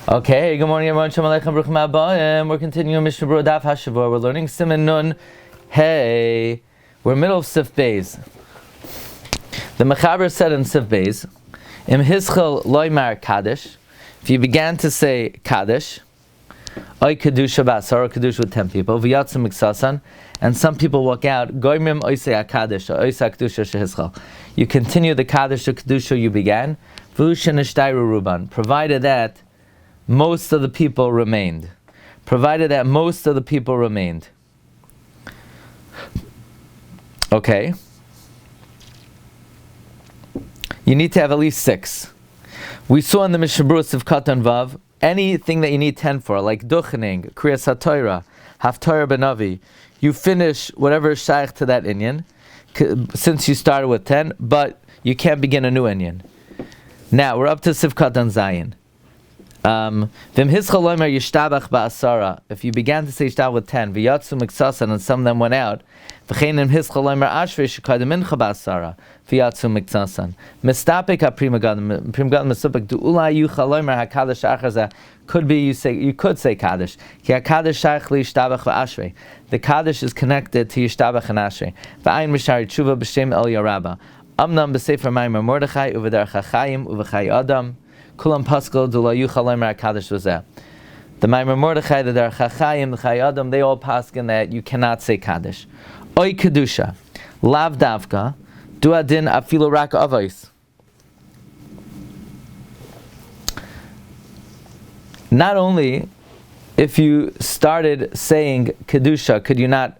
Okay, good morning everyone. Shalom Aleichem, Baruch Haba. We're continuing Mishna Berura Daf Hashavua. We're learning Siman Nun. Hey, we're middle of Seif Beis. The Mechaber said in Seif Beis, Im Hischel Loymar Kaddish. If you began to say Kaddish, Oy Kedusha Basar, or Kedusha with 10 people, V'yatzim Miksasan, and some people walk out, Goymim Oysei HaKaddish, or Oysei HaKedusha Shehischel. You continue the Kaddish or Kedusha you began, V'ushen Ishtairu Ruban, provided that most of the people remained. Provided that most of the people remained. Okay. You need to have at least 6. We saw in the Mishna Berura Seif Katan Vav, anything that you need 10 for, like Duchening, Kriyas HaTorah, Haftarah Benavi, you finish whatever is shaykh to that inyan, since you started with 10, but you can't begin a new inyan. Now, we're up to Seif Katan Zayin. If you began to say Yishtabach with 10, and some of them went out, could be you could say Kaddish. The Kaddish is connected to Yishtabach and Ashrei. Amnam b'Sefer Maimer Mordechai u'v'der Chachayim u'v'Chay Adam. Kulam Pascal Dula Yuchalaymar Kaddish was there. The Maimer Mordechai, the Dar Chachayim, the Chay Adam, they all paskin that you cannot say Kaddish. Oy Kedusha, Lav Davka, Duadin Afilu Rak Avos. Not only if you started saying Kedusha, could you not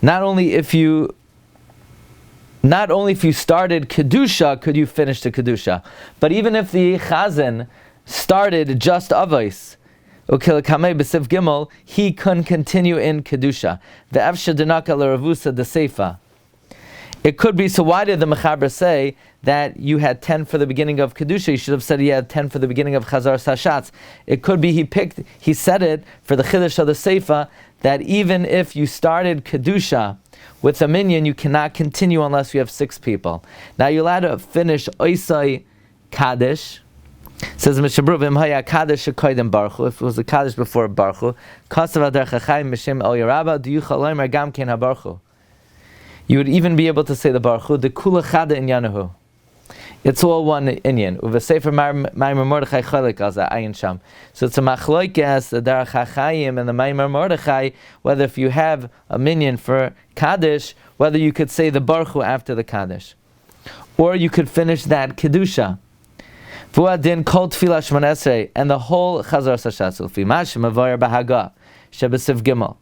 not only if you started Kedusha, could you finish the Kedusha. But even if the Chazan started just Avos, he couldn't continue in Kedusha. The Efsha Denaka L'Ravusa de Seifa. It could be, so why did the Mechaber say that you had 10 for the beginning of Kedusha? You should have said he had 10 for the beginning of Chazar Sashatz. It could be he said it for the Chiddush of the Seifa, that even if you started Kedusha with a Minyin, you cannot continue unless you have 6 people. Now you're allowed to finish Oisai Kaddish. Says Mishna Berura, V'im haya Kaddish shekoydem Baruchu, if it was a Kaddish before Baruchu, Kasav adar Chachayim Mishem El Yerabah, Diyucha Loymer Gam Ken HaBaruchu. You would even be able to say the Baruchu, the Kula Chada Inyanahu. It's all one inyan. Sefer Maimer Mordechai Cholek Alza Ayin Sham. So it's a machloikas, the Dar Chachayim and the Maimer Mordechai, whether if you have a minyan for Kaddish, whether you could say the Baruchu after the Kaddish, or you could finish that Kedusha. Vuadin Kol Tfilah Shmon Esrei and the whole Chazar Sashatz Ulfi Mashim Avoyer Bahaga Shebesiv Gimel.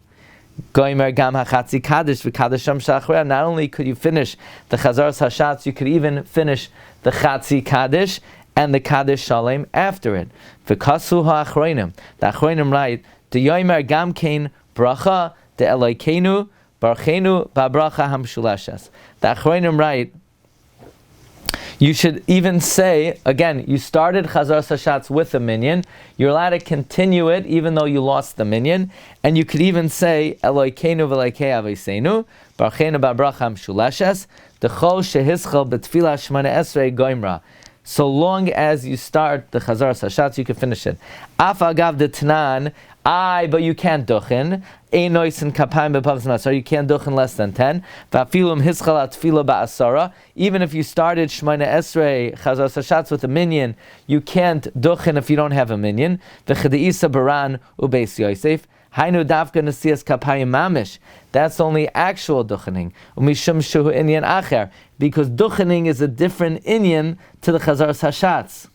Goimer Gam HaChatzi Kaddish v'Kaddisham Shachrea. Not only could you finish the Chazar Sashatz, you could even finish the Chatzi Kaddish and the Kaddish Shalem after it. V'Kasu HaAchroinim. The Achroinim write, the Yoimer Gam Kein Bracha de Elokeinu Barchenu Ba'Bracha Hamshulashes. The Achroinim write, you should even say, again, you started Chazar Sashatz with a minyan, you're allowed to continue it even though you lost the minyan, and you could even say, Elokeinu v'Elokei Avosenu, Barchenu Ba'Bracha Hamshulashes, D'chol shehischel b'tfilah Shmona Esrei Goimra. So long as you start the Chazar Sashatz, you can finish it. Af agav d'tnan, but you can't duchen. Ein noisen kapayim b'pavs masar. You can't duchen less than 10. Va'afilum hischal atfilah ba'asara. Even if you started Shmona Esrei Chazar Sashatz with a minyan, you can't duchen if you don't have a minyan. V'chedeisa baran ubeis Yosef. Hainu davka nesias kapayim mamish. That's only actual duchening. Umishum shuhu inyan acher. Because duchening is a different inyan to the Chazar Sashatz.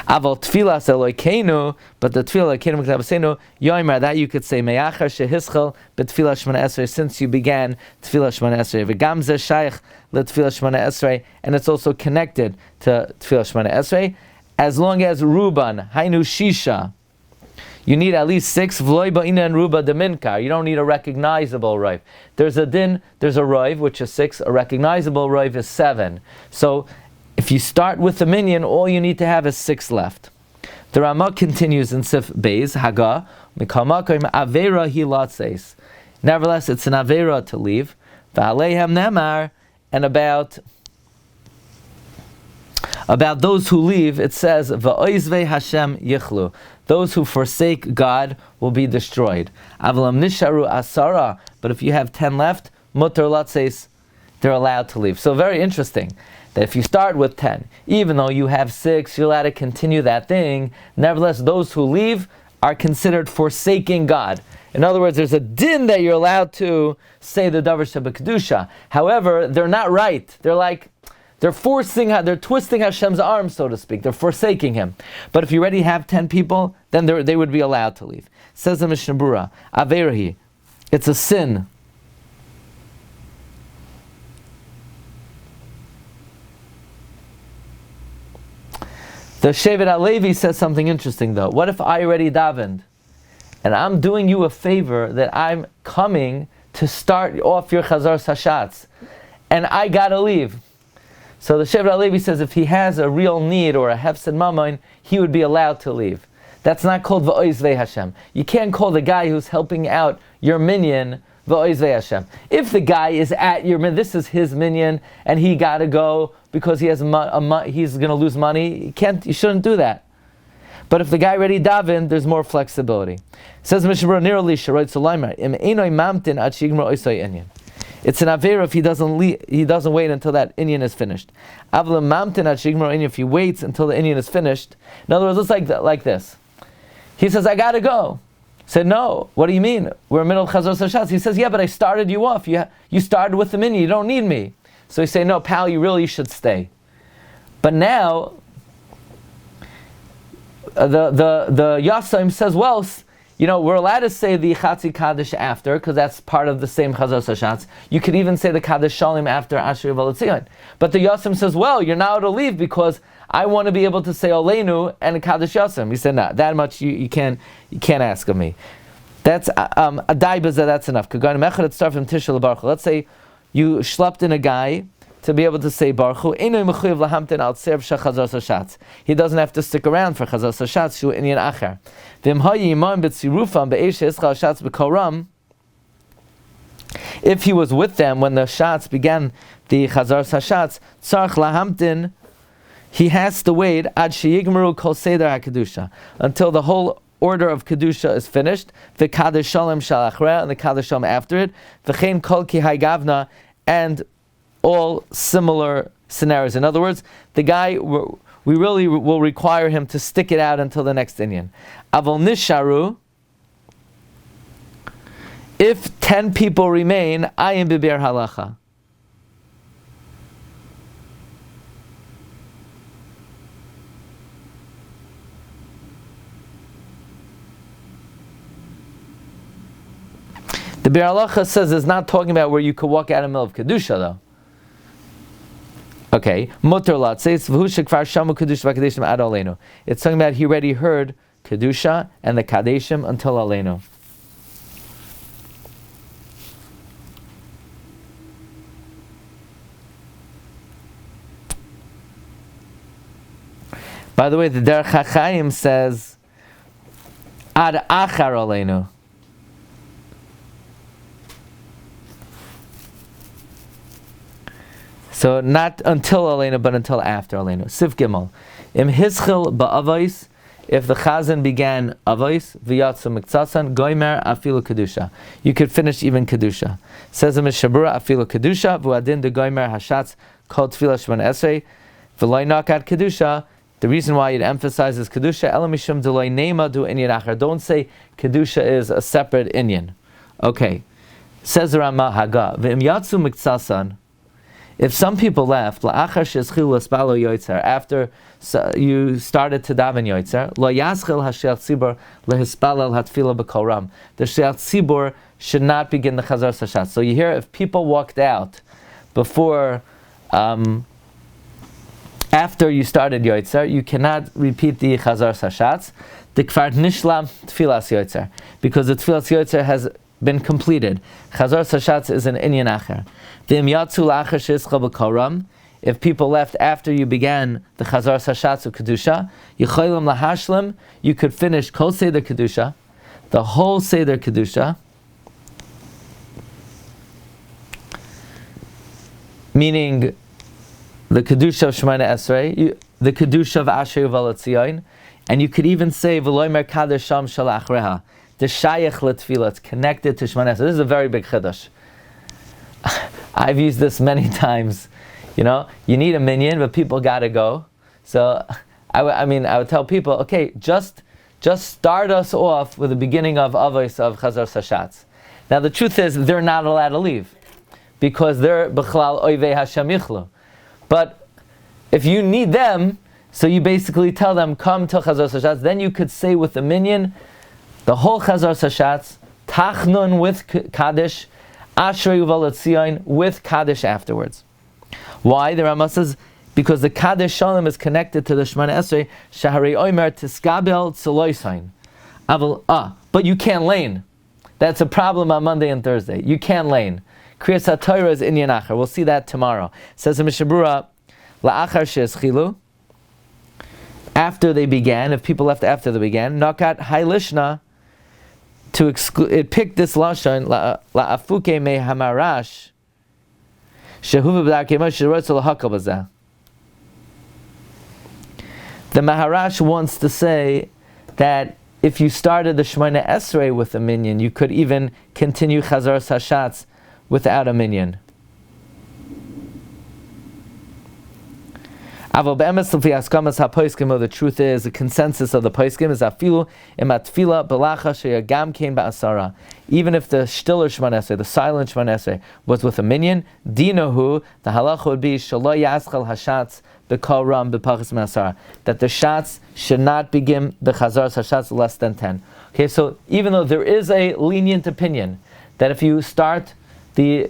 Aval tfilas Elokeinu, but the tfilah Elokeinu M'klavasenu yoimer, that you could say me'achar shehischel b'tfilah Shmona Esrei, since you began tfilah Shmona Esrei. V'gam zeh shaykh l'tfilah Shmona Esrei, and it's also connected to tfilah Shmona Esrei, as long as ruban hainu shisha. You need at least 6. V'loi ba'ina and ruba deminkar. You don't need a recognizable rive. There's a din, there's a rive which is 6. A recognizable rive is 7. So if you start with the minyan, all you need to have is 6 left. The Ramah continues in Seif Beis Haga mikamakim avera hilatzeis. Nevertheless, it's an avera to leave. V'aleihem nemar, and about About those who leave, it says, Va'oizvei Hashem yichlu. Those who forsake God will be destroyed. Avalam nisharu asara. But if you have 10 left, mutar latzeis, they're allowed to leave. So very interesting that if you start with 10, even though you have 6, you're allowed to continue that thing. Nevertheless, those who leave are considered forsaking God. In other words, there's a din that you're allowed to say the davar shebekdusha. However, they're not right. They're twisting Hashem's arm, so to speak. They're forsaking Him. But if you already have 10 people, then they would be allowed to leave. Says the Mishna Berura, Averahi, it's a sin. The Shevet HaLevi says something interesting though. What if I already davened, and I'm doing you a favor that I'm coming to start off your Chazar Sashatz, and I gotta leave? So the Shevet HaLevi says if he has a real need or a hefsed mamon, he would be allowed to leave. That's not called va'oizvei Hashem. You can't call the guy who's helping out your minyan va'oizvei Hashem. If the guy is at your minyan, this is his minyan, and he gotta go because he has he's going to lose money, you shouldn't do that. But if the guy already davened, there's more flexibility. Says Mishna Berura, nearly sharoit sulaymer im einoi mamtin ad shigmar oisay inyan. It's an avera if he doesn't wait until that inyan is finished. Avle mamtin ad shigmar inyan, if he waits until the inyan is finished. In other words, it's like this. He says, I gotta go. Said, no, what do you mean? We're in the middle of Chazar Sashatz. He says, yeah, but I started you off. You started with the minyan, you don't need me. So he say, no, pal, you really should stay. But now, the Yasaim says, well, we're allowed to say the Chatzi Kaddish after, because that's part of the same Chazar Sashatz. You could even say the Kaddish Shalim after Asher Yivol. But the Yasaim says, well, you're not allowed to leave because I want to be able to say Oleinu and Kaddish Yasaim. He said, no, that much you can't ask of me. That's a daibaz, that's enough. Let's say you schlepped in a guy to be able to say Baruch Hu. He doesn't have to stick around for Chazar Sashatz shu inyan acher. If he was with them when the shots began, the Chazar Sashatz, tzarch lahamtin, he has to wait ad sheyigmaru kol seder hakadusha, until the whole order of kedusha is finished. The kaddish shalom shal achra, and the kaddish shalom after it. V'chein kol ki gavna, and all similar scenarios. In other words, the guy, we really will require him to stick it out until the next inyan. Avol nisharu, if 10 people remain, ayim biber halacha. The Bir Halacha says it's not talking about where you could walk out in the middle of Kedusha, though. Okay. Mutar latzeis v'hu shekvar shamu Kedusha v'Kadeshim ad Aleinu. It's talking about he already heard Kedusha and the Kadeshim until Aleinu. By the way, the Derech HaChaim says ad achar Aleinu. So not until Aleinu, but until after Aleinu. Sif Gimel. Im hischil ba'avos, if the chazan began avos, v'yatzu miktsatsan, goimer afilu kedusha. You could finish even kedusha. Says the Mishna Berura, afilu kedusha, v'adin de goimer hashatz, kol tefillah shemon esrei, v'loy nakat kedusha. The reason why it emphasizes kedusha, elamishum deloy nema du inyan achar. Don't say kedusha is a separate inyan. Okay. Says the Rama Haga, v'im yatzu miktsatsan, if some people left, after you started to daven yoitzer, the Sheiach Tzibur should not begin the Chazar Sashatz. So you hear, if people walked out before, after you started yoitzer, you cannot repeat the Chazar Sashatz. The Kfar Nishlam Tfilas Yoitzer, because the Tfilas Yoitzer has been completed. Chazar Sashatz is an inyan acher. If people left after you began the Chazar Sashatz of Kedusha, you could finish Kol Seder Kedusha, the whole Seder Kedusha, meaning the Kedusha of Shemona Esrei. the Kedusha of Asher Yuval Tzion, and you could even say V'loimer Kadesh Sham Shalach Reha, the Shayach L'Tfilah, it's connected to Shemana Esrei. This is a very big Chiddush. I've used this many times. You know, you need a minyan, but people gotta go. So, I would tell people, okay, just start us off with the beginning of Avos of Chazar Sashatz. Now the truth is, they're not allowed to leave, because they're B'chlal Oivei Hashem Yichlu. But if you need them, so you basically tell them, come to Chazar Sashatz, then you could say with the minyan, the whole Chazar Sashatz, Tachnun with Kaddish, Ashrei Uval Tzion with Kaddish afterwards. Why? The Rama says, because the Kaddish Shalom is connected to the Shemana Esrei, Shaharei Omer Tiskabel Tzeloisain. But you can't lane. That's a problem on Monday and Thursday. You can't lane. Kriyas HaTorah is Inyan Achar. We'll see that tomorrow. Says in Mishna Berura, La'achar she'eschilu, after they began, if people left after they began, Nakat Hailishna, to exclude, it picked this lashon la'afuke me hamarash shehuva b'darkei Moshe rotzel lahakal b'zeh. The Maharash wants to say that if you started the Shemona Esrei with a minyan, you could even continue Chazar Sashatz without a minyan. The truth is, the consensus of the Poskim is afilu imatfila belacha sheyagam kein ba'asara. Even if the stiller Shemona Esrei, the silent Shemona Esrei, was with a minyan, dinahu, the halacha would be shelo yaschal hashatz b'kol ram b'pachas ma'asara, that the shots should not begin the chazar hashatz less than 10. Okay, so even though there is a lenient opinion that if you start the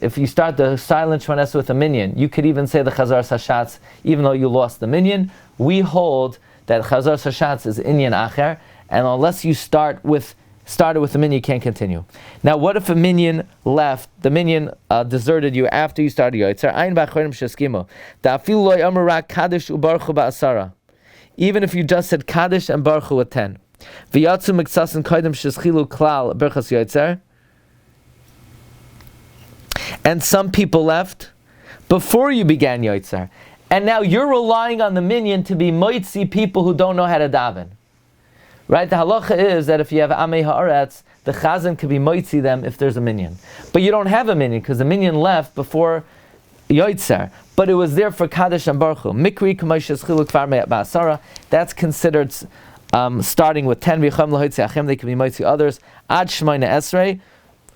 silent Shemona Esrei with a minyan, you could even say the Chazar Sashatz, even though you lost the minyan. We hold that Chazar Sashatz is Inyan Acher, and unless you started with the minyan, you can't continue. Now, what if a minyan left, the minyan deserted you after you started Yoitzer? Ayin b'achronim sheskimu. Da'afilu lo yomer rak Kaddish u'baruchu ba'asara. Even if you just said Kaddish and Baruchu with 10. V'yatzu miksasin kodim sheschilu klal berchas Yoitzer. And some people left before you began Yoitzer. And now you're relying on the minyan to be moitzi people who don't know how to daven. Right? The halacha is that if you have Amei Haaretz, the chazan could be moitzi them if there's a minyan. But you don't have a minyan because the minyan left before Yoitzer. But it was there for Kaddish and Baruch Hu. Mikri k'moshes chiluk kvar ba'asara. That's considered starting with 10. They can be moitzi others. Ad Shemona Esrei.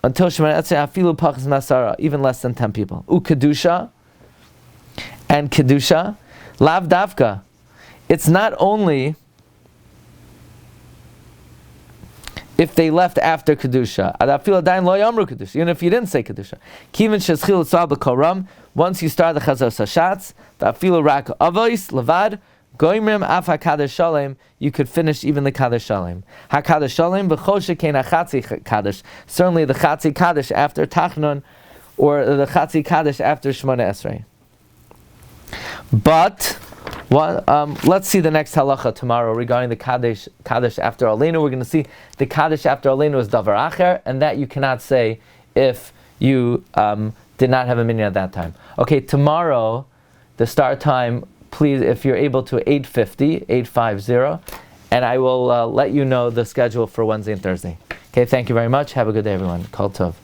Until Shemona Esrei, afilu pachas masara, even less than 10 people. Kedusha, and Kedusha, lav davka. It's not only if they left after Kedusha. Afilu adayin lo yamru Kedusha, even if you didn't say Kedusha. Kivin sheschil tzal b'koram, once you start the Chazar Sashatz, afilu rak avos, levad, Goimrim af HaKadosh Shalem, you could finish even the Kadosh Shalem. HaKadosh Shalem, b'chol shekein HaChatzi Kaddish. Certainly the Chatzi Kaddish after Tachnun, or the Chatzi Kaddish after Shemona Esrei. But, let's see the next halacha tomorrow regarding the Kaddish after Aleinu. We're going to see the Kaddish after Aleinu is Davar Acher, and that you cannot say if you did not have a minyan at that time. Okay, tomorrow, the start time, please, if you're able to, 8:50, and I will let you know the schedule for Wednesday and Thursday. Okay, thank you very much. Have a good day, everyone. Kol Tov.